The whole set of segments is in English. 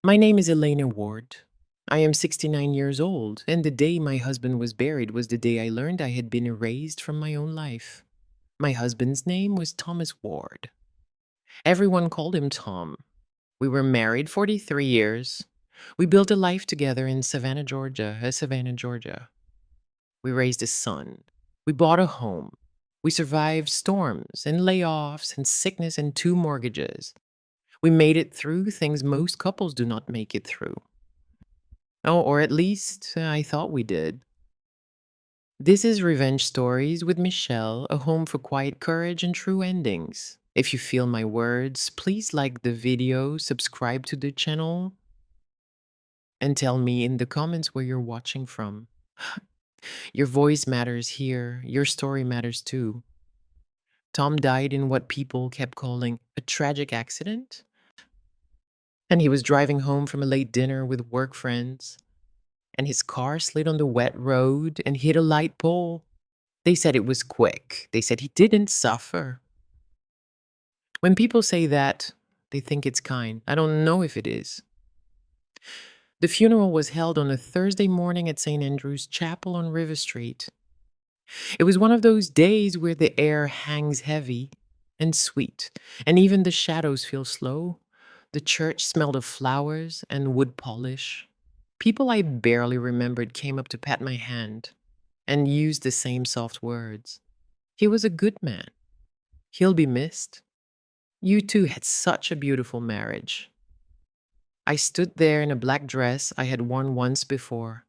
My name is Elena Ward. I am 69 years old, and the day my husband was buried was the day I learned I had been erased from my own life. My husband's name was Thomas Ward. Everyone called him Tom. We were married 43 years. We built a life together in Savannah, Georgia. We raised a son. We bought a home. We survived storms and layoffs and sickness and two mortgages. We made it through things most couples do not make it through. Oh, or at least I thought we did. This is Revenge Stories with Michelle, a home for quiet courage and true endings. If you feel my words, please like the video, subscribe to the channel, and tell me in the comments where you're watching from. Your voice matters here, your story matters too. Tom died in what people kept calling a tragic accident, and he was driving home from a late dinner with work friends, and his car slid on the wet road and hit a light pole. They said it was quick. They said he didn't suffer. When people say that, they think it's kind. I don't know if it is. The funeral was held on a Thursday morning at St. Andrew's Chapel on River Street. It was one of those days where the air hangs heavy and sweet, and even the shadows feel slow. The church smelled of flowers and wood polish. People I barely remembered came up to pat my hand and used the same soft words. He was a good man. He'll be missed. You two had such a beautiful marriage. I stood there in a black dress I had worn once before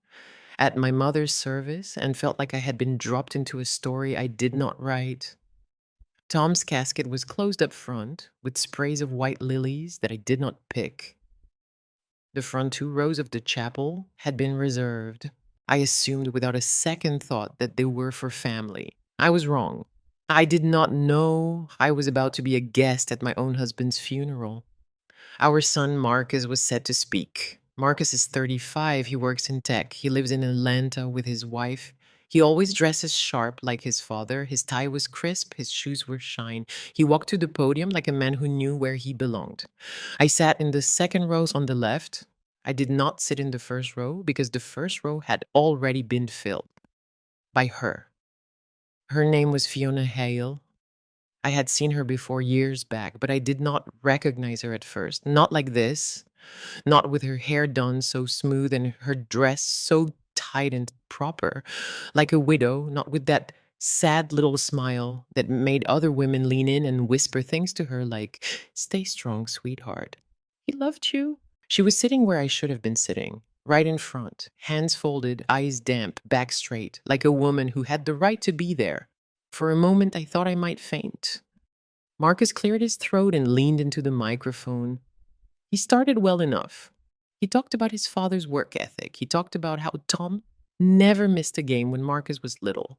at my mother's service and felt like I had been dropped into a story I did not write. Tom's casket was closed up front with sprays of white lilies that I did not pick. The front 2 rows of the chapel had been reserved. I assumed without a second thought that they were for family. I was wrong. I did not know I was about to be a guest at my own husband's funeral. Our son Marcus was set to speak. Marcus is 35. He works in tech. He lives in Atlanta with his wife. He always dresses sharp like his father. His tie was crisp. His shoes were shine. He walked to the podium like a man who knew where he belonged. I sat in the second rows on the left. I did not sit in the first row because the first row had already been filled by her. Her name was Fiona Hale. I had seen her before years back, but I did not recognize her at first. Not like this, not with her hair done so smooth and her dress so tight and proper, like a widow, not with that sad little smile that made other women lean in and whisper things to her like, "Stay strong, sweetheart. He loved you." She was sitting where I should have been sitting, right in front, hands folded, eyes damp, back straight, like a woman who had the right to be there. For a moment, I thought I might faint. Marcus cleared his throat and leaned into the microphone. He started well enough. He talked about his father's work ethic. He talked about how Tom never missed a game when Marcus was little.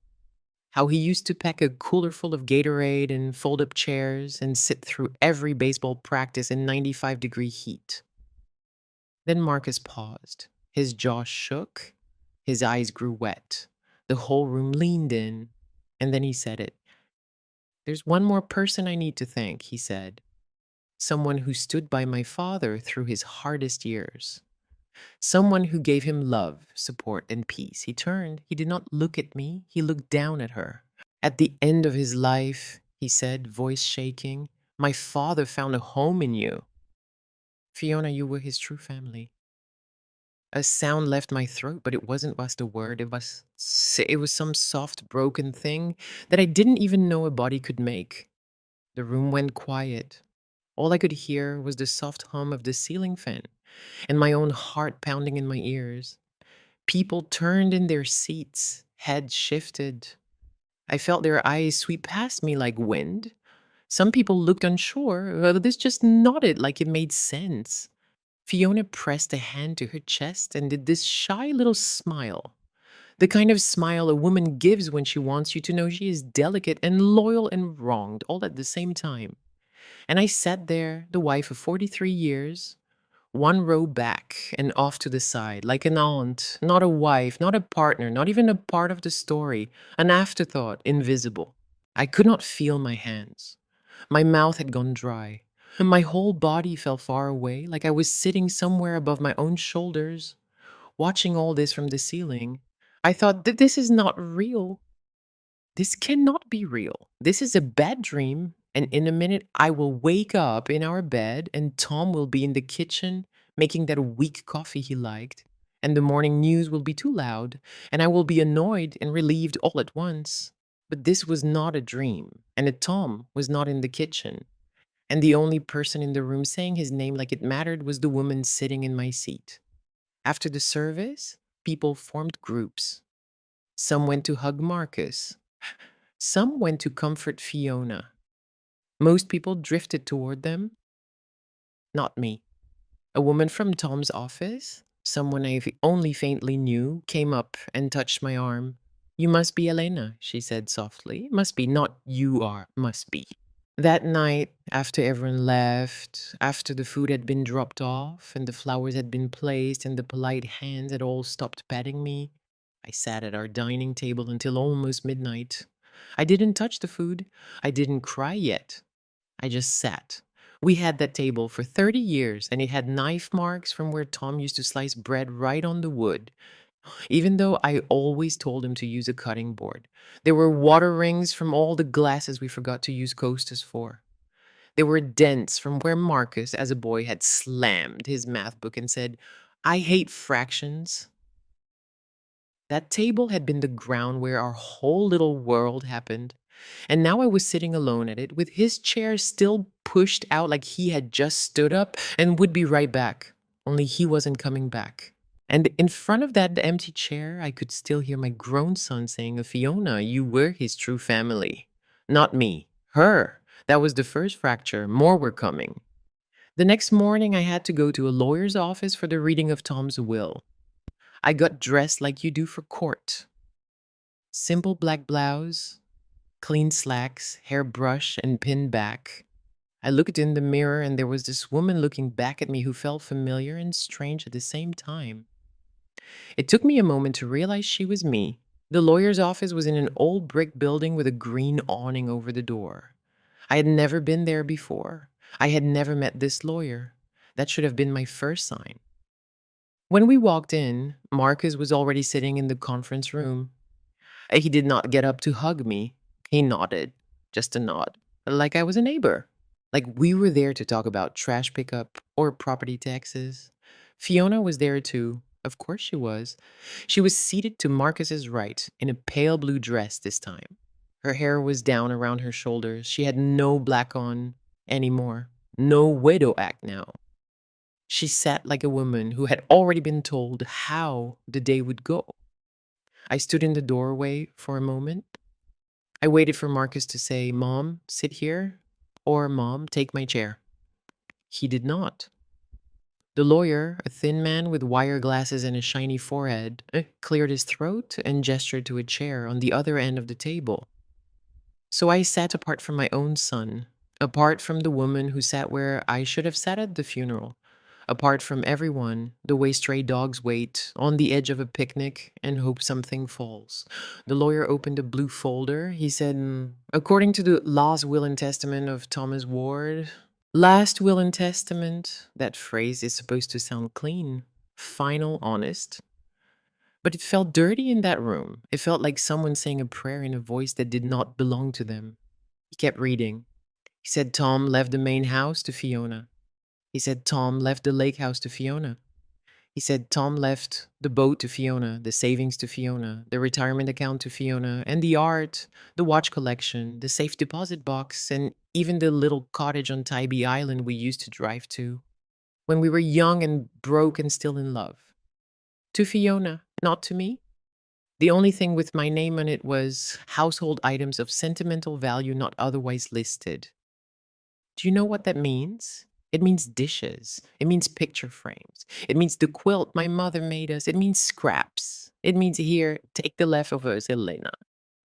How he used to pack a cooler full of Gatorade and fold up chairs and sit through every baseball practice in 95-degree heat. Then Marcus paused. His jaw shook. His eyes grew wet. The whole room leaned in. And then he said it. "There's one more person I need to thank," he said. "Someone who stood by my father through his hardest years. Someone who gave him love, support, and peace." He turned. He did not look at me. He looked down at her. "At the end of his life," he said, voice shaking, "my father found a home in you. Fiona, you were his true family." A sound left my throat, but it wasn't just a word. It was some soft, broken thing that I didn't even know a body could make. The room went quiet. All I could hear was the soft hum of the ceiling fan and my own heart pounding in my ears. People turned in their seats, heads shifted. I felt their eyes sweep past me like wind. Some people looked unsure, others just nodded like it made sense. Fiona pressed a hand to her chest and did this shy little smile. The kind of smile a woman gives when she wants you to know she is delicate and loyal and wronged all at the same time. And I sat there, the wife of 43 years, 1 row back and off to the side, like an aunt, not a wife, not a partner, not even a part of the story, an afterthought, invisible. I could not feel my hands. My mouth had gone dry. And my whole body felt far away, like I was sitting somewhere above my own shoulders, watching all this from the ceiling. I thought that this is not real. This cannot be real. This is a bad dream. And in a minute, I will wake up in our bed and Tom will be in the kitchen making that weak coffee he liked. And the morning news will be too loud. And I will be annoyed and relieved all at once. But this was not a dream. And Tom was not in the kitchen. And the only person in the room saying his name like it mattered was the woman sitting in my seat. After the service, people formed groups. Some went to hug Marcus. Some went to comfort Fiona. Most people drifted toward them. Not me. A woman from Tom's office, someone I only faintly knew, came up and touched my arm. You must be Elena, she said softly. Must be, not you are, must be. That night, after everyone left, after the food had been dropped off and the flowers had been placed and the polite hands had all stopped patting me, I sat at our dining table until almost midnight. I didn't touch the food. I didn't cry yet. I just sat. We had that table for 30 years and it had knife marks from where Tom used to slice bread right on the wood, even though I always told him to use a cutting board. There were water rings from all the glasses we forgot to use coasters for. There were dents from where Marcus, as a boy, had slammed his math book and said, I hate fractions. That table had been the ground where our whole little world happened. And now I was sitting alone at it with his chair still pushed out like he had just stood up and would be right back. Only he wasn't coming back. And in front of that empty chair, I could still hear my grown son saying, Fiona, you were his true family. Not me, her. That was the first fracture. More were coming. The next morning, I had to go to a lawyer's office for the reading of Tom's will. I got dressed like you do for court. Simple black blouse, clean slacks, hair brushed and pinned back. I looked in the mirror and there was this woman looking back at me who felt familiar and strange at the same time. It took me a moment to realize she was me. The lawyer's office was in an old brick building with a green awning over the door. I had never been there before. I had never met this lawyer. That should have been my first sign. When we walked in, Marcus was already sitting in the conference room. He did not get up to hug me. He nodded, just a nod, like I was a neighbor. Like we were there to talk about trash pickup or property taxes. Fiona was there too. Of course she was. She was seated to Marcus's right in a pale blue dress this time. Her hair was down around her shoulders. She had no black on anymore. No widow act now. She sat like a woman who had already been told how the day would go. I stood in the doorway for a moment. I waited for Marcus to say, Mom, sit here, or Mom, take my chair. He did not. The lawyer, a thin man with wire glasses and a shiny forehead, cleared his throat and gestured to a chair on the other end of the table. So I sat apart from my own son, apart from the woman who sat where I should have sat at the funeral, apart from everyone, the way stray dogs wait on the edge of a picnic and hope something falls. The lawyer opened a blue folder. He said, according to the last will and testament of Thomas Ward, last will and testament, that phrase is supposed to sound clean, final, honest. But it felt dirty in that room. It felt like someone saying a prayer in a voice that did not belong to them. He kept reading. He said Tom left the main house to Fiona. He said Tom left the lake house to Fiona. He said Tom left the boat to Fiona, the savings to Fiona, the retirement account to Fiona, and the art, the watch collection, the safe deposit box, and even the little cottage on Tybee Island we used to drive to when we were young and broke and still in love. To Fiona, not to me. The only thing with my name on it was household items of sentimental value not otherwise listed. Do you know what that means? It means dishes. It means picture frames. It means the quilt my mother made us. It means scraps. It means here, take the leftovers, Elena.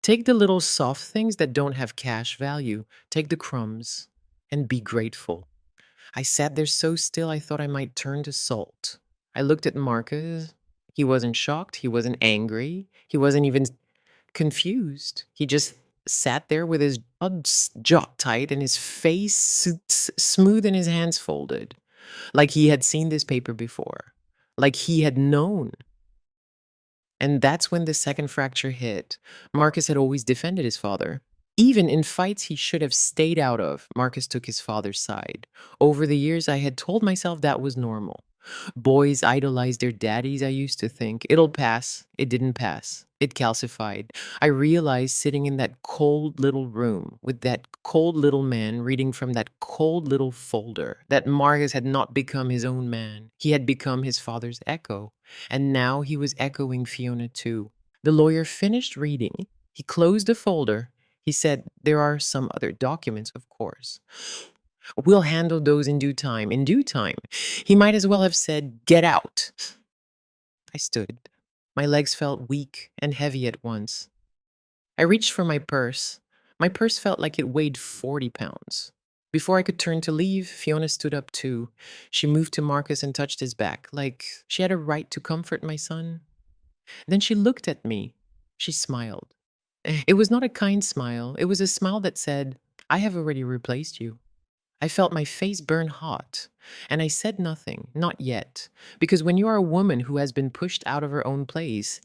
Take the little soft things that don't have cash value. Take the crumbs and be grateful. I sat there so still I thought I might turn to salt. I looked at Marcus. He wasn't shocked. He wasn't angry. He wasn't even confused. He just sat there with his jaw tight and his face smooth and his hands folded, like he had seen this paper before, like he had known. And that's when the second fracture hit. Marcus had always defended his father. Even in fights he should have stayed out of, Marcus took his father's side. Over the years, I had told myself that was normal. Boys idolize their daddies, I used to think. It'll pass. It didn't pass. It calcified. I realized sitting in that cold little room with that cold little man reading from that cold little folder that Marcus had not become his own man. He had become his father's echo. And now he was echoing Fiona too. The lawyer finished reading. He closed the folder. He said, "There are some other documents, of course. We'll handle those in due time." In due time. He might as well have said, "Get out." I stood. My legs felt weak and heavy at once. I reached for my purse. My purse felt like it weighed 40 pounds. Before I could turn to leave, Fiona stood up too. She moved to Marcus and touched his back, like she had a right to comfort my son. Then she looked at me. She smiled. It was not a kind smile. It was a smile that said, "I have already replaced you." I felt my face burn hot, and I said nothing, not yet, because when you are a woman who has been pushed out of her own place,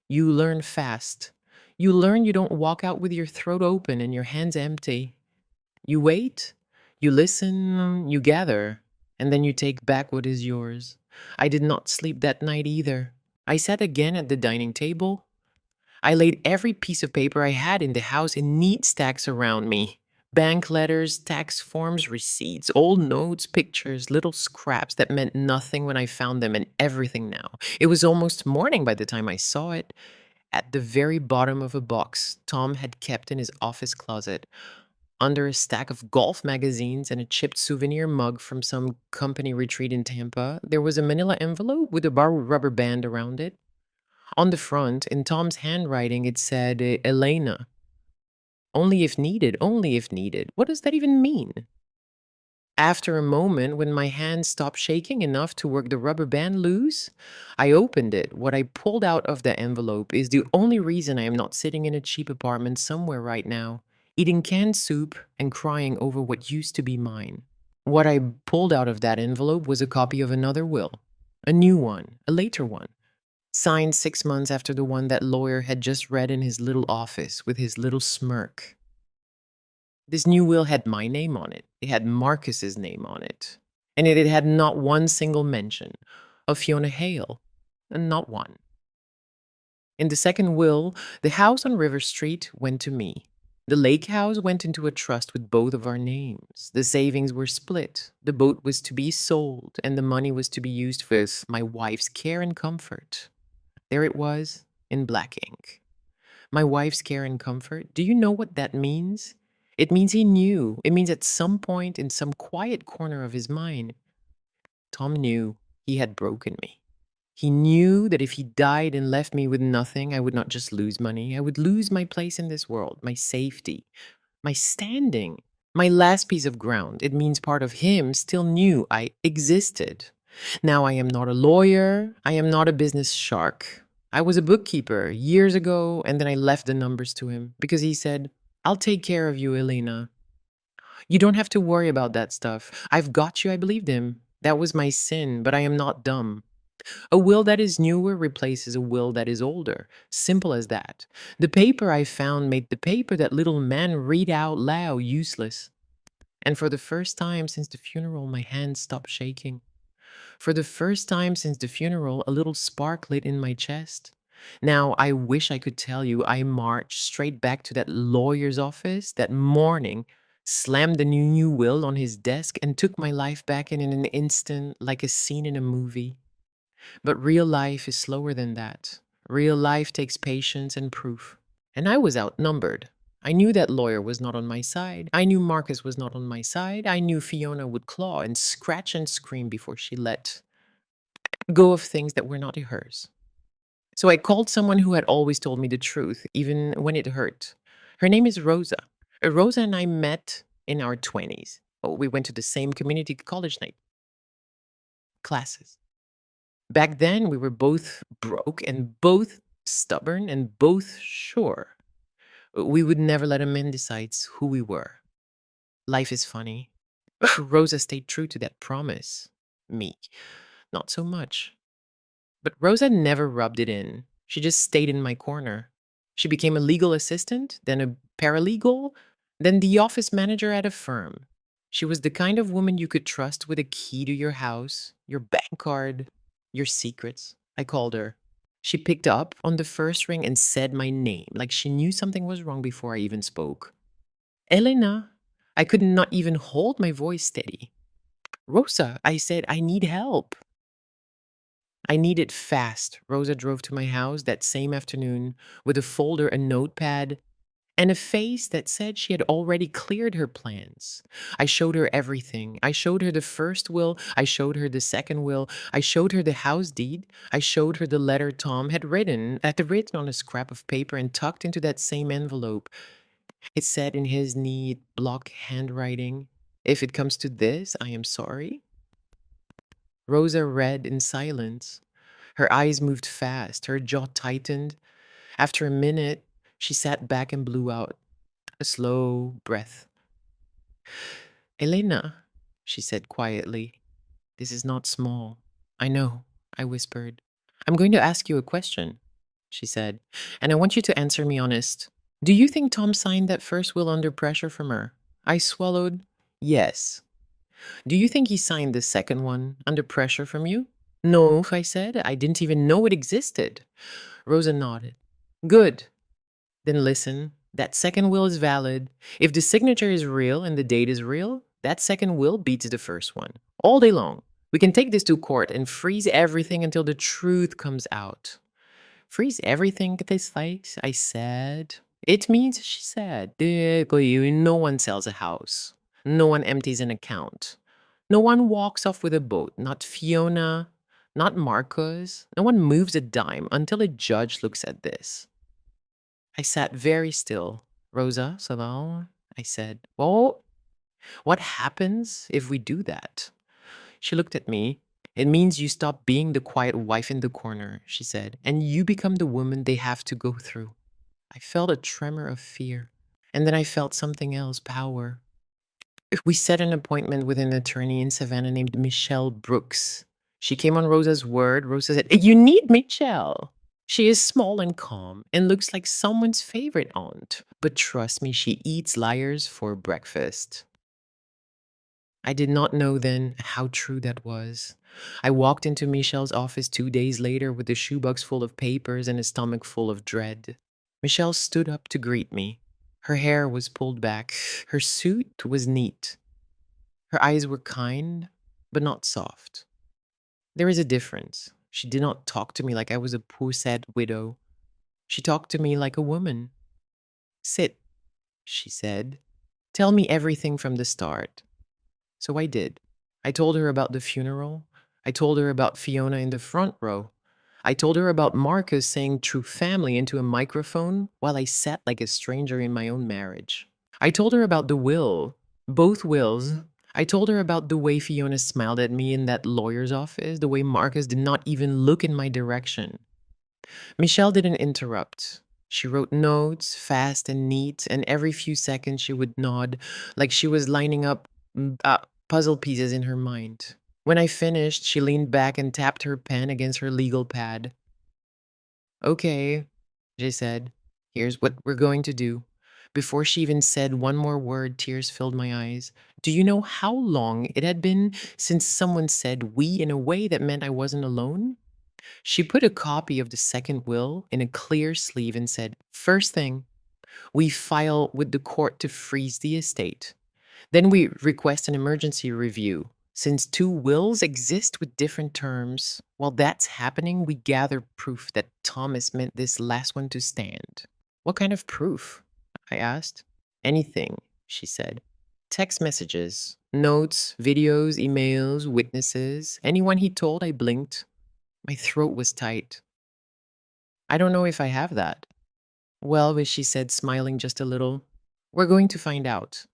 you learn fast. You learn you don't walk out with your throat open and your hands empty. You wait, you listen, you gather, and then you take back what is yours. I did not sleep that night either. I sat again at the dining table. I laid every piece of paper I had in the house in neat stacks around me. Bank letters, tax forms, receipts, old notes, pictures, little scraps that meant nothing when I found them, and everything now. It was almost morning by the time I saw it. At the very bottom of a box Tom had kept in his office closet, under a stack of golf magazines and a chipped souvenir mug from some company retreat in Tampa, there was a manila envelope with a borrowed rubber band around it. On the front, in Tom's handwriting, it said, Elena. Only if needed, only if needed. What does that even mean? After a moment, when my hand stopped shaking enough to work the rubber band loose, I opened it. What I pulled out of the envelope is the only reason I am not sitting in a cheap apartment somewhere right now, eating canned soup and crying over what used to be mine. What I pulled out of that envelope was a copy of another will, a new one, a later one, signed 6 months after the one that lawyer had just read in his little office with his little smirk. This new will had my name on it. It had Marcus's name on it. And it had not one single mention of Fiona Hale. Not one. In the second will, the house on River Street went to me. The lake house went into a trust with both of our names. The savings were split. The boat was to be sold, and the money was to be used with my wife's care and comfort. There it was, in black ink. My wife's care and comfort. Do you know what that means? It means he knew. It means at some point in some quiet corner of his mind, Tom knew he had broken me. He knew that if he died and left me with nothing, I would not just lose money. I would lose my place in this world, my safety, my standing, my last piece of ground. It means part of him still knew I existed. Now I am not a lawyer. I am not a business shark. I was a bookkeeper years ago, and then I left the numbers to him because he said, "I'll take care of you, Elena. You don't have to worry about that stuff. I've got you." I believed him. That was my sin, but I am not dumb. A will that is newer replaces a will that is older. Simple as that. The paper I found made the paper that little man read out loud useless. And for the first time since the funeral, my hands stopped shaking. For the first time since the funeral, a little spark lit in my chest. Now, I wish I could tell you I marched straight back to that lawyer's office that morning, slammed the new will on his desk, and took my life back in an instant like a scene in a movie. But real life is slower than that. Real life takes patience and proof. And I was outnumbered. I knew that lawyer was not on my side. I knew Marcus was not on my side. I knew Fiona would claw and scratch and scream before she let go of things that were not hers. So I called someone who had always told me the truth, even when it hurt. Her name is Rosa. Rosa and I met in our 20s. Oh, we went to the same community college night classes. Back then, we were both broke and both stubborn and both sure. We would never let a man decide who we were. Life is funny. Rosa stayed true to that promise. Me, not so much. But Rosa never rubbed it in. She just stayed in my corner. She became a legal assistant, then a paralegal, then the office manager at a firm. She was the kind of woman you could trust with a key to your house, your bank card, your secrets. I called her. She picked up on the first ring and said my name like she knew something was wrong before I even spoke. Elena. I could not even hold my voice steady. Rosa, I said, I need help. I need it fast. Rosa drove to my house that same afternoon with a folder, a notepad, and a face that said she had already cleared her plans. I showed her everything. I showed her the first will. I showed her the second will. I showed her the house deed. I showed her the letter Tom had written on a scrap of paper and tucked into that same envelope. It said in his neat block handwriting, "If it comes to this, I am sorry." Rosa read in silence. Her eyes moved fast, her jaw tightened. After a minute, she sat back and blew out a slow breath. Elena, she said quietly, this is not small. I know, I whispered. I'm going to ask you a question, she said, and I want you to answer me honest. Do you think Tom signed that first will under pressure from her? I swallowed. Yes. Do you think he signed the second one under pressure from you? No, I said. I didn't even know it existed. Rosa nodded. Good. Then listen. That second will is valid. If the signature is real and the date is real, that second will beats the first one. All day long. We can take this to court and freeze everything until the truth comes out. Freeze everything, this face, I said. It means, she said, no one sells a house. No one empties an account. No one walks off with a boat. Not Fiona, not Marcus. No one moves a dime until a judge looks at this. I sat very still. Rosa, ça va? I said. Well, what happens if we do that? She looked at me. It means you stop being the quiet wife in the corner, she said, and you become the woman they have to go through. I felt a tremor of fear. And then I felt something else, power. We set an appointment with an attorney in Savannah named Michelle Brooks. She came on Rosa's word. Rosa said, You need Michelle. She is small and calm and looks like someone's favorite aunt. But trust me, she eats liars for breakfast. I did not know then how true that was. I walked into Michelle's office 2 days later with a shoebox full of papers and a stomach full of dread. Michelle stood up to greet me. Her hair was pulled back. Her suit was neat. Her eyes were kind, but not soft. There is a difference. She did not talk to me like I was a poor sad widow. She talked to me like a woman. Sit, she said. Tell me everything from the start. So I did. I told her about the funeral. I told her about Fiona in the front row. I told her about Marcus saying true family into a microphone while I sat like a stranger in my own marriage. I told her about the will, both wills. I told her about the way Fiona smiled at me in that lawyer's office, the way Marcus did not even look in my direction. Michelle didn't interrupt. She wrote notes, fast and neat, and every few seconds she would nod, like she was lining up puzzle pieces in her mind. When I finished, she leaned back and tapped her pen against her legal pad. Okay, she said, here's what we're going to do. Before she even said one more word, tears filled my eyes. Do you know how long it had been since someone said we in a way that meant I wasn't alone? She put a copy of the second will in a clear sleeve and said, First thing, we file with the court to freeze the estate. Then we request an emergency review. Since two wills exist with different terms, while that's happening, we gather proof that Thomas meant this last one to stand. What kind of proof? I asked. Anything, she said. Text messages, notes, videos, emails, witnesses. Anyone he told, I blinked. My throat was tight. I don't know if I have that. Well, she said, smiling just a little, we're going to find out.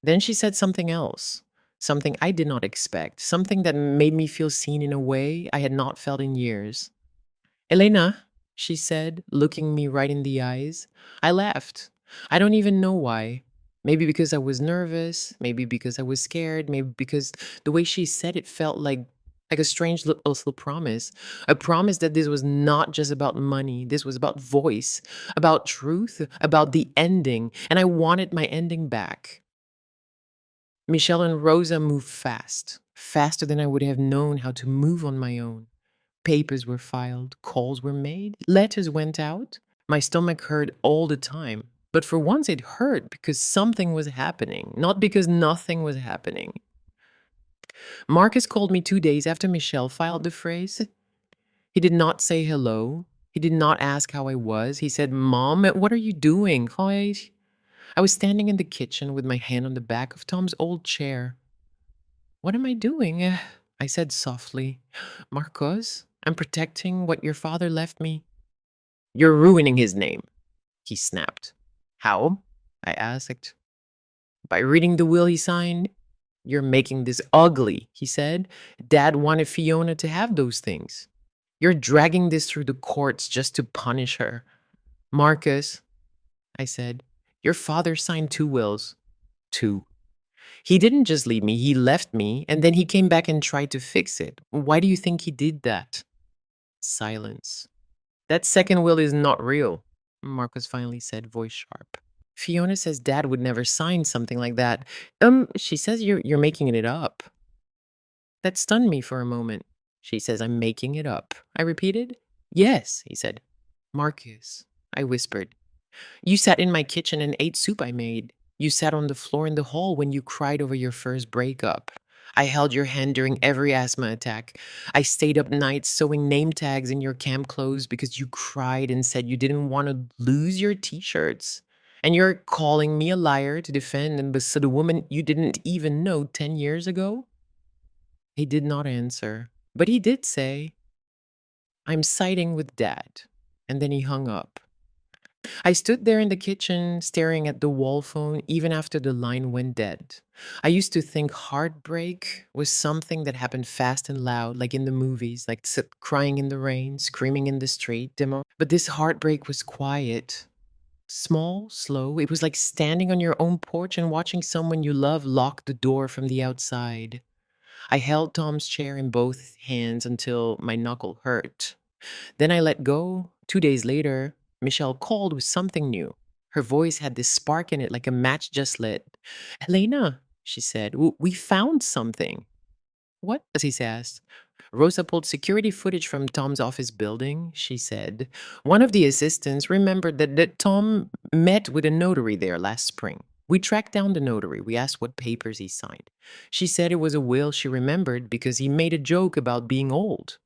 Then she said something else, something I did not expect, something that made me feel seen in a way I had not felt in years. Elena, she said, looking me right in the eyes. I laughed. I don't even know why. Maybe because I was nervous, maybe because I was scared, maybe because the way she said it felt like a strange little promise. A promise that this was not just about money, this was about voice, about truth, about the ending, and I wanted my ending back. Michelle and Rosa moved fast, faster than I would have known how to move on my own. Papers were filed, calls were made, letters went out. My stomach hurt all the time. But for once it hurt because something was happening, not because nothing was happening. Marcus called me 2 days after Michelle filed the phrase. He did not say hello. He did not ask how I was. He said, "Mom, what are you doing?" I was standing in the kitchen with my hand on the back of Tom's old chair. "What am I doing?" I said softly. "Marcos, I'm protecting what your father left me." "You're ruining his name," he snapped. "How?" I asked. "By reading the will he signed." "You're making this ugly," he said. "Dad wanted Fiona to have those things. You're dragging this through the courts just to punish her." "Marcus," I said, "your father signed 2 wills." "Two." "He didn't just leave me, he left me, and then he came back and tried to fix it. Why do you think he did that?" Silence. "That second will is not real," Marcus finally said, voice sharp. "Fiona says Dad would never sign something like that. She says you're making it up." That stunned me for a moment. "She says I'm making it up," I repeated. "Yes," he said. "Marcus," I whispered, "you sat in my kitchen and ate soup I made. You sat on the floor in the hall when you cried over your first breakup. I held your hand during every asthma attack. I stayed up nights sewing name tags in your camp clothes because you cried and said you didn't want to lose your t-shirts. And you're calling me a liar to defend and beside a woman you didn't even know 10 years ago?" He did not answer, but he did say, "I'm siding with Dad." And then he hung up. I stood there in the kitchen, staring at the wall phone, even after the line went dead. I used to think heartbreak was something that happened fast and loud, like in the movies, like crying in the rain, screaming in the street, demo. But this heartbreak was quiet, small, slow. It was like standing on your own porch and watching someone you love lock the door from the outside. I held Tom's chair in both hands until my knuckle hurt. Then I let go. 2 days later, Michelle called with something new. Her voice had this spark in it like a match just lit. "Elena," she said, "we found something." "What?" he asked. "Rosa pulled security footage from Tom's office building," she said. "One of the assistants remembered that Tom met with a notary there last spring. We tracked down the notary. We asked what papers he signed. She said it was a will she remembered because he made a joke about being old.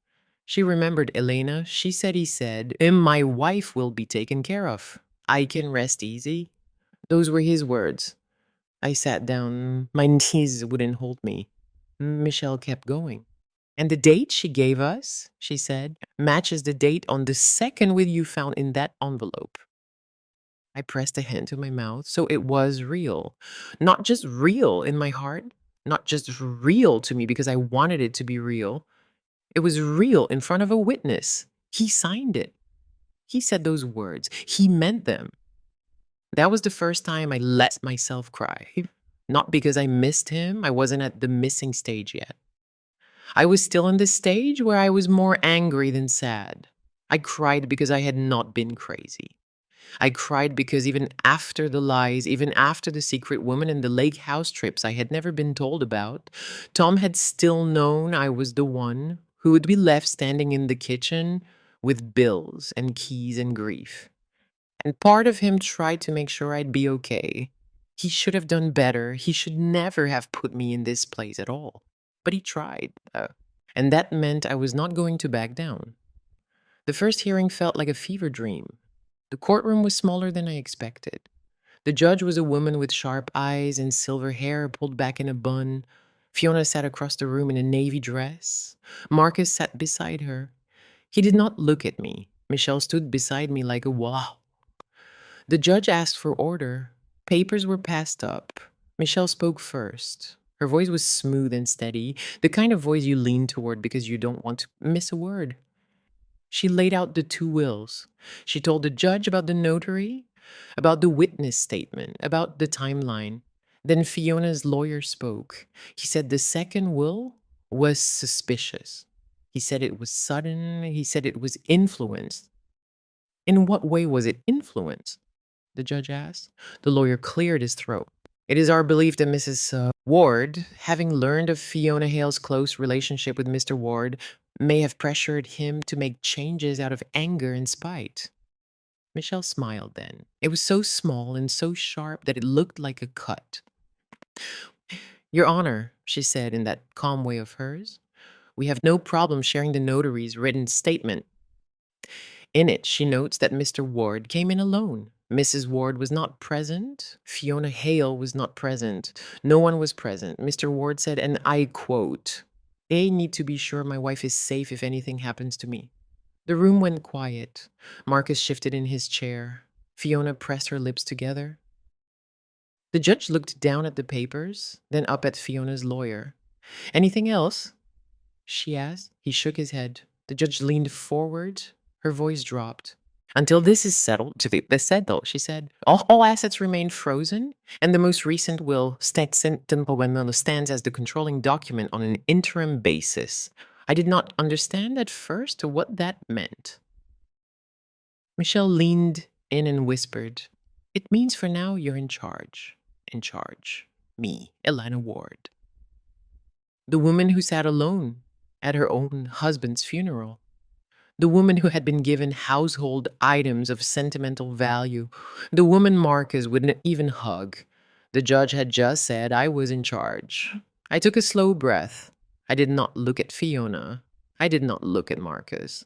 She remembered Elena. She said he said, My wife will be taken care of. I can rest easy." Those were his words. I sat down. My knees wouldn't hold me. Michelle kept going. "And the date she gave us," she said, "matches the date on the second will you found in that envelope." I pressed a hand to my mouth, so it was real. Not just real in my heart, not just real to me because I wanted it to be real. It was real in front of a witness. He signed it. He said those words. He meant them. That was the first time I let myself cry. Not because I missed him. I wasn't at the missing stage yet. I was still in the stage where I was more angry than sad. I cried because I had not been crazy. I cried because even after the lies, even after the secret woman and the lake house trips I had never been told about, Tom had still known I was the one who would be left standing in the kitchen with bills and keys and grief. And part of him tried to make sure I'd be okay. He should have done better. He should never have put me in this place at all. But he tried. And that meant I was not going to back down. The first hearing felt like a fever dream. The courtroom was smaller than I expected. The judge was a woman with sharp eyes and silver hair pulled back in a bun. Fiona sat across the room in a navy dress. Marcus sat beside her. He did not look at me. Michelle stood beside me like a wall. The judge asked for order. Papers were passed up. Michelle spoke first. Her voice was smooth and steady, the kind of voice you lean toward because you don't want to miss a word. She laid out the 2 wills. She told the judge about the notary. about the witness statement, about the timeline. Then Fiona's lawyer spoke. He said the second will was suspicious. He said it was sudden. He said it was influenced. In what way was it influenced? The judge asked. The lawyer cleared his throat. It is our belief that Mrs. Ward, having learned of Fiona Hale's close relationship with Mr. Ward, may have pressured him to make changes out of anger and spite. Michelle smiled then. It was so small and so sharp that it looked like a cut. Your Honor, she said in that calm way of hers, we have no problem sharing the notary's written statement. In it, she notes that Mr. Ward came in alone. Mrs. Ward was not present. Fiona Hale was not present. No one was present. Mr. Ward said, and I quote, "They need to be sure my wife is safe if anything happens to me." The room went quiet. Marcus shifted in his chair. Fiona pressed her lips together. The judge looked down at the papers, then up at Fiona's lawyer. Anything else? She asked. He shook his head. The judge leaned forward. Her voice dropped. Until this is settled, she said, all assets remain frozen, and the most recent will stands as the controlling document on an interim basis. I did not understand at first what that meant. Michelle leaned in and whispered, "It means for now you're in charge. In charge. Me, Elena Ward." The woman who sat alone at her own husband's funeral. The woman who had been given household items of sentimental value. The woman Marcus wouldn't even hug. The judge had just said I was in charge. I took a slow breath. I did not look at Fiona. I did not look at Marcus.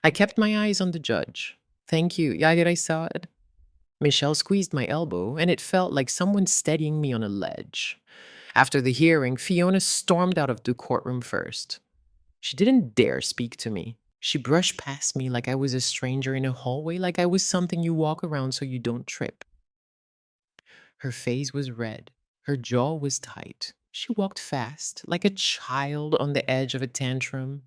I kept my eyes on the judge. Thank you. I saw it. Michelle squeezed my elbow, and it felt like someone steadying me on a ledge. After the hearing, Fiona stormed out of the courtroom first. She didn't dare speak to me. She brushed past me like I was a stranger in a hallway, like I was something you walk around so you don't trip. Her face was red. Her jaw was tight. She walked fast, like a child on the edge of a tantrum.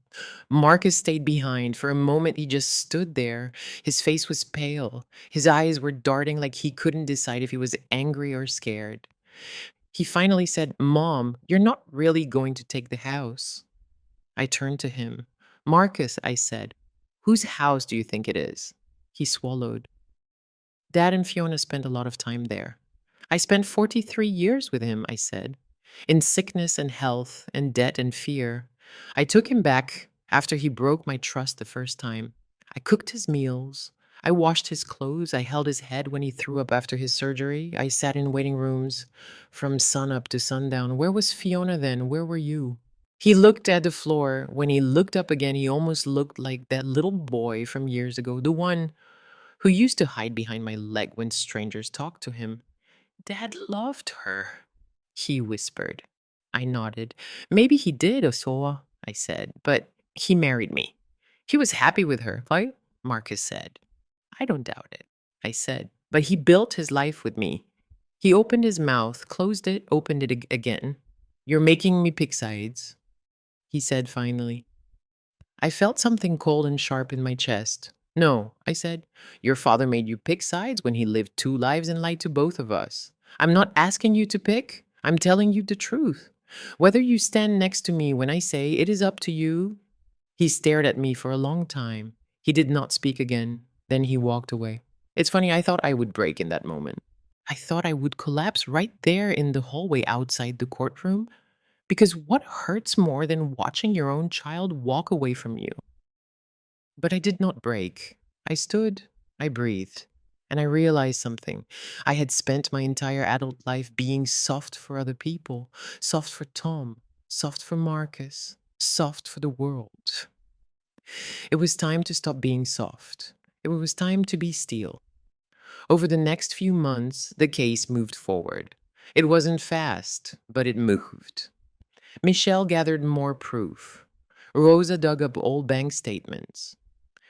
Marcus stayed behind. For a moment, he just stood there. His face was pale. His eyes were darting like he couldn't decide if he was angry or scared. He finally said, "Mom, you're not really going to take the house." I turned to him. "Marcus," I said, "whose house do you think it is?" He swallowed. Dad and Fiona spent a lot of time there. I spent 43 years with him, I said, in sickness and health and debt and fear. I took him back after he broke my trust the first time. I cooked his meals. I washed his clothes. I held his head when he threw up after his surgery. I sat in waiting rooms from sunup to sundown. Where was Fiona then? Where were you? He looked at the floor. When he looked up again, he almost looked like that little boy from years ago, the one who used to hide behind my leg when strangers talked to him. Dad loved her, he whispered. I nodded. Maybe he did, Osoa, I said, but he married me. He was happy with her, right? Marcus said. I don't doubt it, I said, but he built his life with me. He opened his mouth, closed it, opened it again. You're making me pick sides, he said finally. I felt something cold and sharp in my chest. No, I said. Your father made you pick sides when he lived two lives and lied to both of us. I'm not asking you to pick. I'm telling you the truth. Whether you stand next to me when I say it is up to you. He stared at me for a long time. He did not speak again. Then he walked away. It's funny, I thought I would break in that moment. I thought I would collapse right there in the hallway outside the courtroom. Because what hurts more than watching your own child walk away from you? But I did not break. I stood, I breathed, and I realized something. I had spent my entire adult life being soft for other people, soft for Tom, soft for Marcus, soft for the world. It was time to stop being soft. It was time to be steel. Over the next few months, the case moved forward. It wasn't fast, but it moved. Michelle gathered more proof. Rosa dug up old bank statements.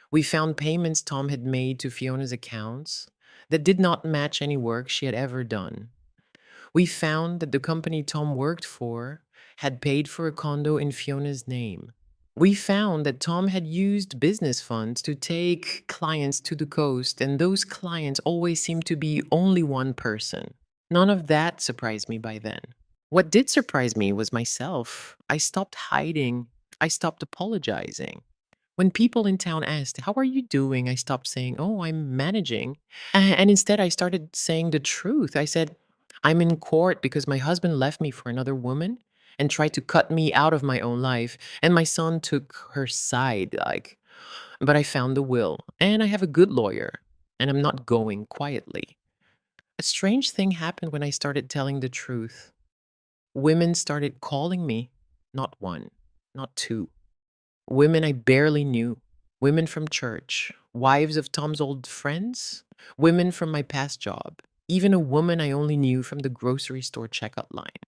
We found payments Tom had made to Fiona's accounts that did not match any work she had ever done. We found that the company Tom worked for had paid for a condo in Fiona's name. We found that Tom had used business funds to take clients to the coast, and those clients always seemed to be only one person. None of that surprised me by then. What did surprise me was myself. I stopped hiding, I stopped apologizing. When people in town asked, "How are you doing?" I stopped saying, "Oh, I'm managing." And instead, I started saying the truth. I said, "I'm in court because my husband left me for another woman and tried to cut me out of my own life. And my son took her side, but I found the will, and I have a good lawyer, and I'm not going quietly." A strange thing happened when I started telling the truth. Women started calling me, not one, not two. Women I barely knew, women from church, wives of Tom's old friends, women from my past job, even a woman I only knew from the grocery store checkout line.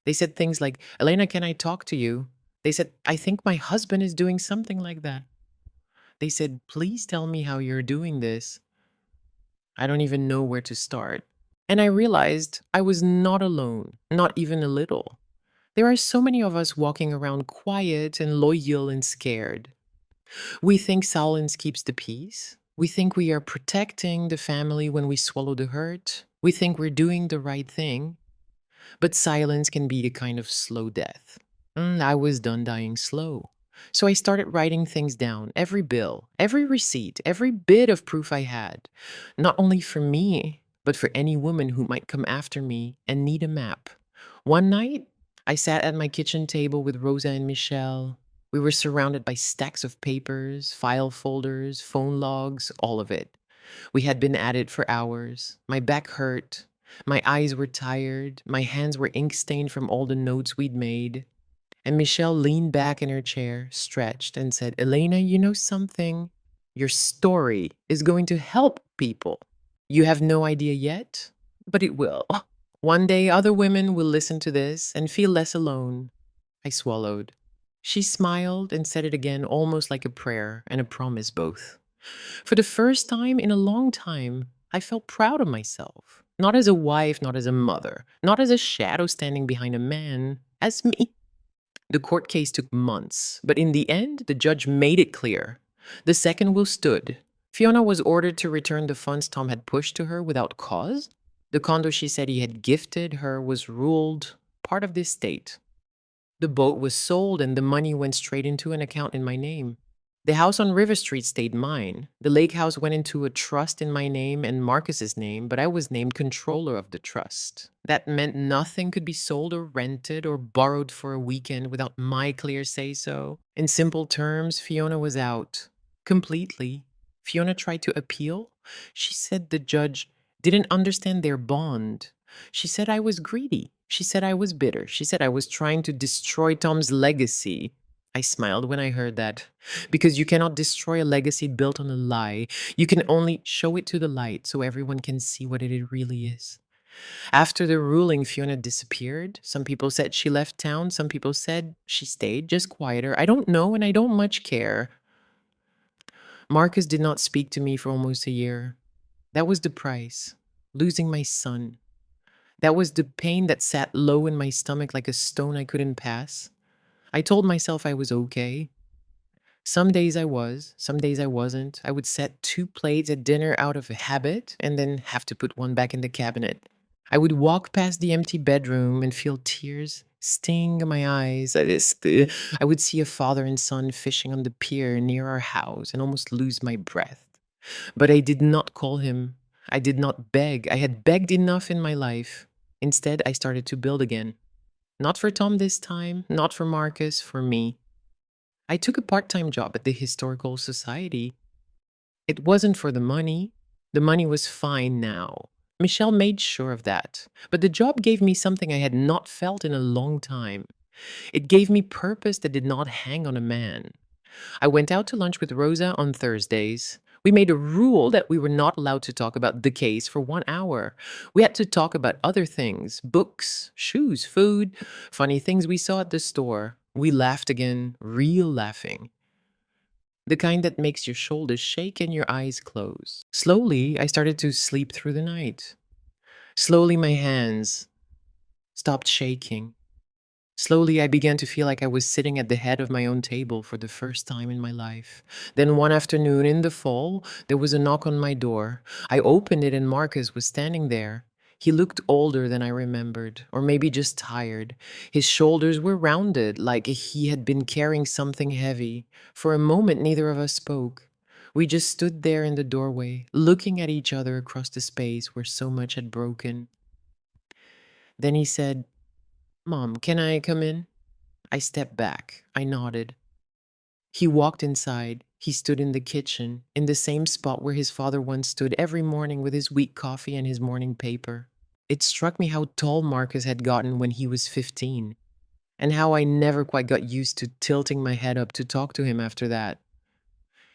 They said things like, "Elena, can I talk to you?" They said, "I think my husband is doing something like that." They said, "Please tell me how you're doing this. I don't even know where to start." And I realized I was not alone, not even a little. There are so many of us walking around quiet and loyal and scared. We think silence keeps the peace. We think we are protecting the family when we swallow the hurt. We think we're doing the right thing. But silence can be a kind of slow death. I was done dying slow. So I started writing things down, every bill, every receipt, every bit of proof I had. Not only for me, but for any woman who might come after me and need a map. One night, I sat at my kitchen table with Rosa and Michelle. We were surrounded by stacks of papers, file folders, phone logs, all of it. We had been at it for hours. My back hurt. My eyes were tired. My hands were ink stained from all the notes we'd made. And Michelle leaned back in her chair, stretched, and said, "Elena, you know something? Your story is going to help people. You have no idea yet, but it will. One day, other women will listen to this and feel less alone." I swallowed. She smiled and said it again, almost like a prayer and a promise both. For the first time in a long time, I felt proud of myself. Not as a wife, not as a mother, not as a shadow standing behind a man, as me. The court case took months, but in the end, the judge made it clear. The second will stood. Fiona was ordered to return the funds Tom had pushed to her without cause. The condo she said he had gifted her was ruled part of the estate. The boat was sold and the money went straight into an account in my name. The house on River Street stayed mine. The lake house went into a trust in my name and Marcus's name, but I was named controller of the trust. That meant nothing could be sold or rented or borrowed for a weekend without my clear say so. In simple terms, Fiona was out. Completely. Fiona tried to appeal. She said the judge didn't understand their bond. She said I was greedy. She said I was bitter. She said I was trying to destroy Tom's legacy. I smiled when I heard that. Because you cannot destroy a legacy built on a lie. You can only show it to the light so everyone can see what it really is. After the ruling, Fiona disappeared. Some people said she left town. Some people said she stayed, just quieter. I don't know, and I don't much care. Marcus did not speak to me for almost a year. That was the price. Losing my son. That was the pain that sat low in my stomach like a stone I couldn't pass. I told myself I was okay. Some days I was, some days I wasn't. I would set two plates at dinner out of a habit and then have to put one back in the cabinet. I would walk past the empty bedroom and feel tears sting in my eyes. I would see a father and son fishing on the pier near our house and almost lose my breath. But I did not call him. I did not beg. I had begged enough in my life. Instead, I started to build again. Not for Tom this time, not for Marcus, for me. I took a part time job at the Historical Society. It wasn't for the money. The money was fine now. Michelle made sure of that. But the job gave me something I had not felt in a long time. It gave me purpose that did not hang on a man. I went out to lunch with Rosa on Thursdays. We made a rule that we were not allowed to talk about the case for 1 hour. We had to talk about other things: books, shoes, food, funny things we saw at the store. We laughed again, real laughing. The kind that makes your shoulders shake and your eyes close. Slowly, I started to sleep through the night. Slowly, my hands stopped shaking. Slowly, I began to feel like I was sitting at the head of my own table for the first time in my life. Then one afternoon in the fall, there was a knock on my door. I opened it and Marcus was standing there. He looked older than I remembered, or maybe just tired. His shoulders were rounded, like he had been carrying something heavy. For a moment, neither of us spoke. We just stood there in the doorway, looking at each other across the space where so much had broken. Then he said, "Mom, can I come in?" I stepped back. I nodded. He walked inside. He stood in the kitchen, in the same spot where his father once stood every morning with his weak coffee and his morning paper. It struck me how tall Marcus had gotten when he was 15, and how I never quite got used to tilting my head up to talk to him after that.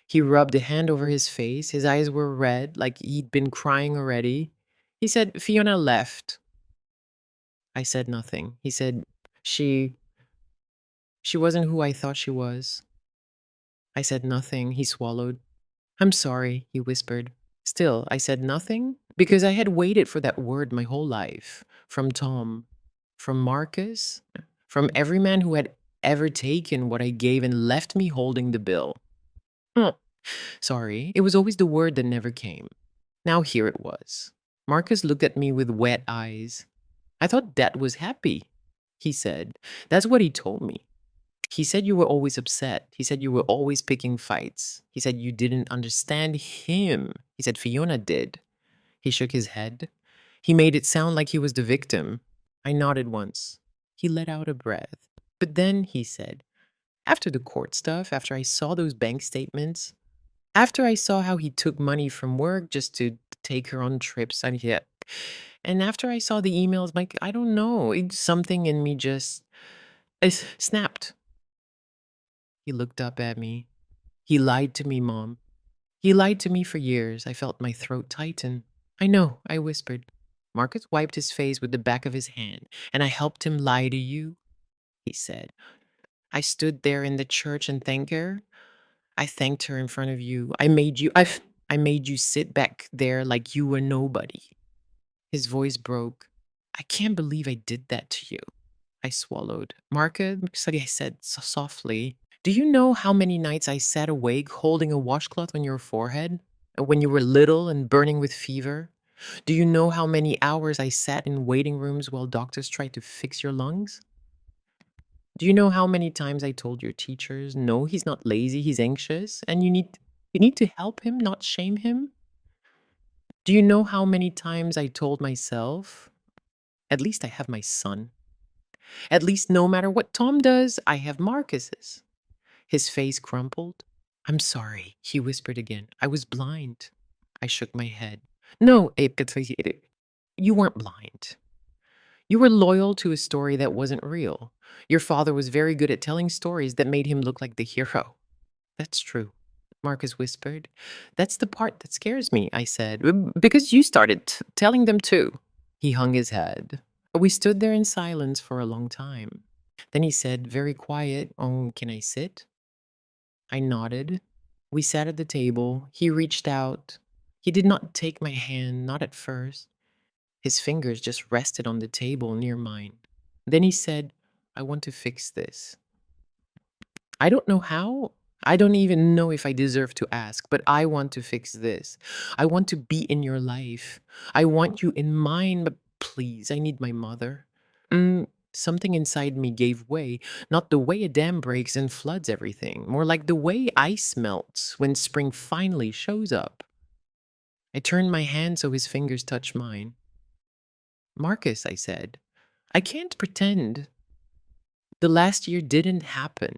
He rubbed a hand over his face. His eyes were red, like he'd been crying already. He said, "Fiona left." I said nothing. He said, She she wasn't who I thought she was." I said nothing. He swallowed. "I'm sorry," he whispered. Still, I said nothing because I had waited for that word my whole life. From Tom, from Marcus, from every man who had ever taken what I gave and left me holding the bill. "Huh, sorry, it was always the word that never came." Now here it was. Marcus looked at me with wet eyes. "I thought Dad was happy," he said. "That's what he told me. He said you were always upset. He said you were always picking fights. He said you didn't understand him. He said Fiona did." He shook his head. He made it sound like he was the victim. I nodded once. He let out a breath. "But then," he said, "after the court stuff, after I saw those bank statements, after I saw how he took money from work just to take her on trips, and after I saw the emails, like, I don't know, something in me just snapped." He looked up at me. "He lied to me, Mom. He lied to me for years." I felt my throat tighten. "I know," I whispered. Marcus wiped his face with the back of his hand. "And I helped him lie to you," he said. "I stood there in the church and thanked her. I thanked her in front of you. I made you sit back there like you were nobody." His voice broke. "I can't believe I did that to you." I swallowed. "Marcus," I said softly, "do you know how many nights I sat awake holding a washcloth on your forehead when you were little and burning with fever? Do you know how many hours I sat in waiting rooms while doctors tried to fix your lungs? Do you know how many times I told your teachers, 'No, he's not lazy, he's anxious, and you need to help him, not shame him?' Do you know how many times I told myself, 'At least I have my son. At least no matter what Tom does, I have Marcus's.'" His face crumpled. "I'm sorry," he whispered again. "I was blind." I shook my head. "No, you weren't blind. You were loyal to a story that wasn't real. Your father was very good at telling stories that made him look like the hero." "That's true," Marcus whispered. "That's the part that scares me," I said. Because you started telling them too." He hung his head. We stood there in silence for a long time. Then he said, very quiet, "Oh, can I sit?" I nodded. We sat at the table. He reached out. He did not take my hand, not at first. His fingers just rested on the table near mine. Then he said, "I want to fix this. I don't know how. I don't even know if I deserve to ask, but I want to fix this. I want to be in your life. I want you in mine, but please, I need my mother." Something inside me gave way, not the way a dam breaks and floods everything, more like the way ice melts when spring finally shows up. I turned my hand so his fingers touched mine. "Marcus," I said, "I can't pretend the last year didn't happen.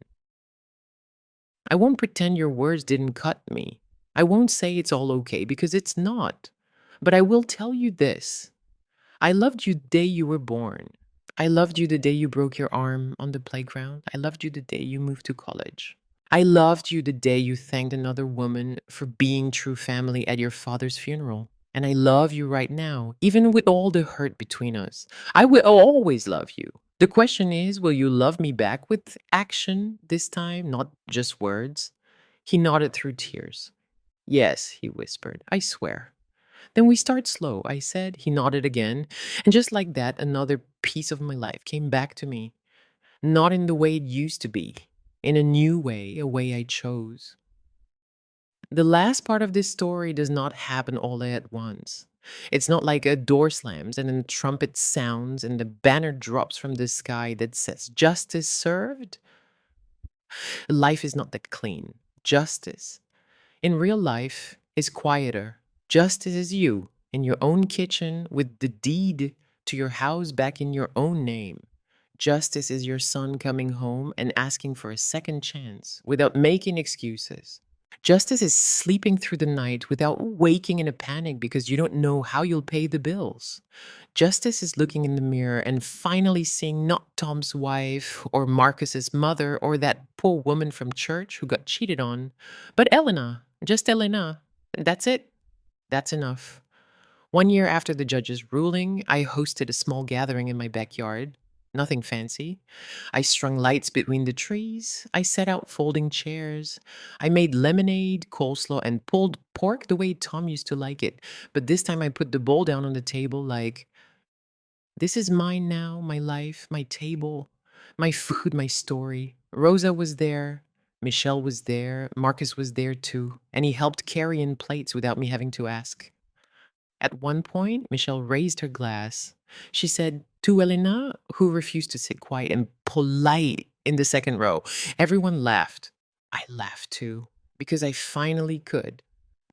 I won't pretend your words didn't cut me. I won't say it's all okay because it's not. But I will tell you this. I loved you the day you were born. I loved you the day you broke your arm on the playground. I loved you the day you moved to college. I loved you the day you thanked another woman for being true family at your father's funeral. And I love you right now, even with all the hurt between us. I will always love you. The question is, will you love me back with action this time, not just words?" He nodded through tears. "Yes," he whispered, "I swear." "Then we start slow," I said. He nodded again. And just like that, another piece of my life came back to me. Not in the way it used to be, in a new way, a way I chose. The last part of this story does not happen all at once. It's not like a door slams and then a trumpet sounds and the banner drops from the sky that says justice served. Life is not that clean. Justice in real life is quieter. Justice is you in your own kitchen with the deed to your house back in your own name. Justice is your son coming home and asking for a second chance without making excuses. Justice is sleeping through the night without waking in a panic because you don't know how you'll pay the bills. Justice is looking in the mirror and finally seeing not Tom's wife or Marcus's mother or that poor woman from church who got cheated on, but Elena, just Elena. That's it. That's enough. 1 year after the judge's ruling, I hosted a small gathering in my backyard. Nothing fancy. I strung lights between the trees. I set out folding chairs. I made lemonade, coleslaw, and pulled pork the way Tom used to like it. But this time I put the bowl down on the table like, this is mine now, my life, my table, my food, my story. Rosa was there. Michelle was there. Marcus was there too. And he helped carry in plates without me having to ask. At one point, Michelle raised her glass. She said to Elena, who refused to sit quiet and polite in the second row. Everyone laughed. I laughed too, because I finally could.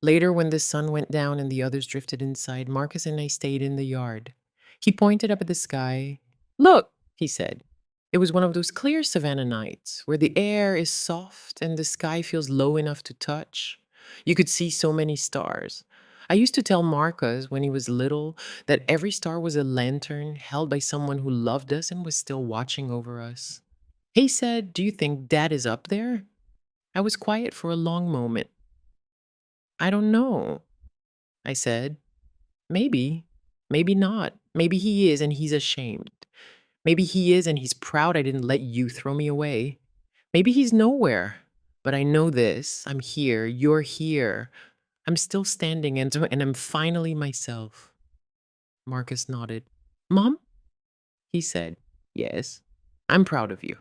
Later, when the sun went down and the others drifted inside, Marcus and I stayed in the yard. He pointed up at the sky. Look, he said. It was one of those clear savannah nights where the air is soft and the sky feels low enough to touch. You could see so many stars. I used to tell Marcus when he was little that every star was a lantern held by someone who loved us and was still watching over us. He said, do you think Dad is up there? I was quiet for a long moment. I don't know, I said. Maybe. Maybe not. Maybe he is and he's ashamed. Maybe he is and he's proud I didn't let you throw me away. Maybe he's nowhere. But I know this. I'm here. You're here. I'm still standing and I'm finally myself. Marcus nodded. Mom? He said, yes. I'm proud of you.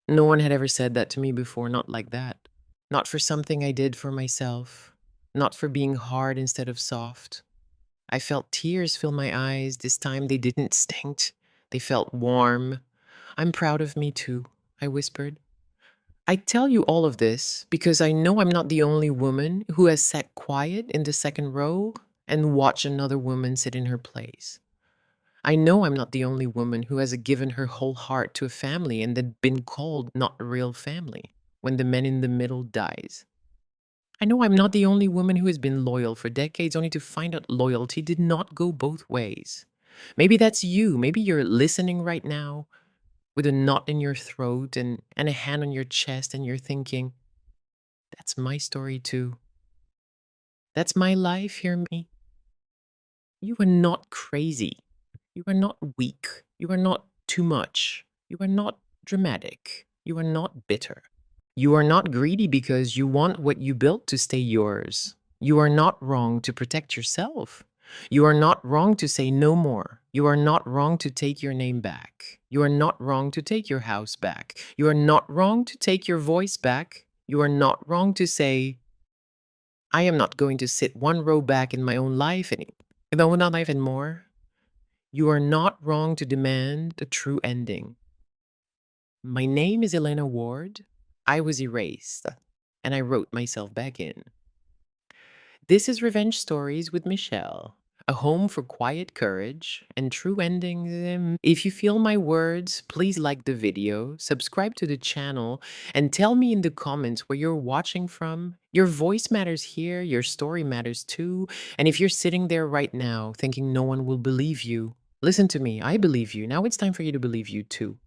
No one had ever said that to me before, not like that. Not for something I did for myself. Not for being hard instead of soft. I felt tears fill my eyes. This time they didn't stink. They felt warm. I'm proud of me too, I whispered. I tell you all of this because I know I'm not the only woman who has sat quiet in the second row and watched another woman sit in her place. I know I'm not the only woman who has given her whole heart to a family and then been called not a real family when the man in the middle dies. I know I'm not the only woman who has been loyal for decades only to find out loyalty did not go both ways. Maybe that's you. Maybe you're listening right now with a knot in your throat and a hand on your chest and you're thinking, that's my story too. That's my life, hear me? You are not crazy. You are not weak. You are not too much. You are not dramatic. You are not bitter. You are not greedy because you want what you built to stay yours. You are not wrong to protect yourself. You are not wrong to say no more. You are not wrong to take your name back. You are not wrong to take your house back. You are not wrong to take your voice back. You are not wrong to say, I am not going to sit one row back in my own life anymore. You are not wrong to demand a true ending. My name is Elena Ward. I was erased, and I wrote myself back in. This is Revenge Stories with Michelle, a home for quiet courage and true endings. If you feel my words, please like the video, subscribe to the channel, and tell me in the comments where you're watching from. Your voice matters here, your story matters too. And if you're sitting there right now thinking no one will believe you, listen to me, I believe you. Now it's time for you to believe you too.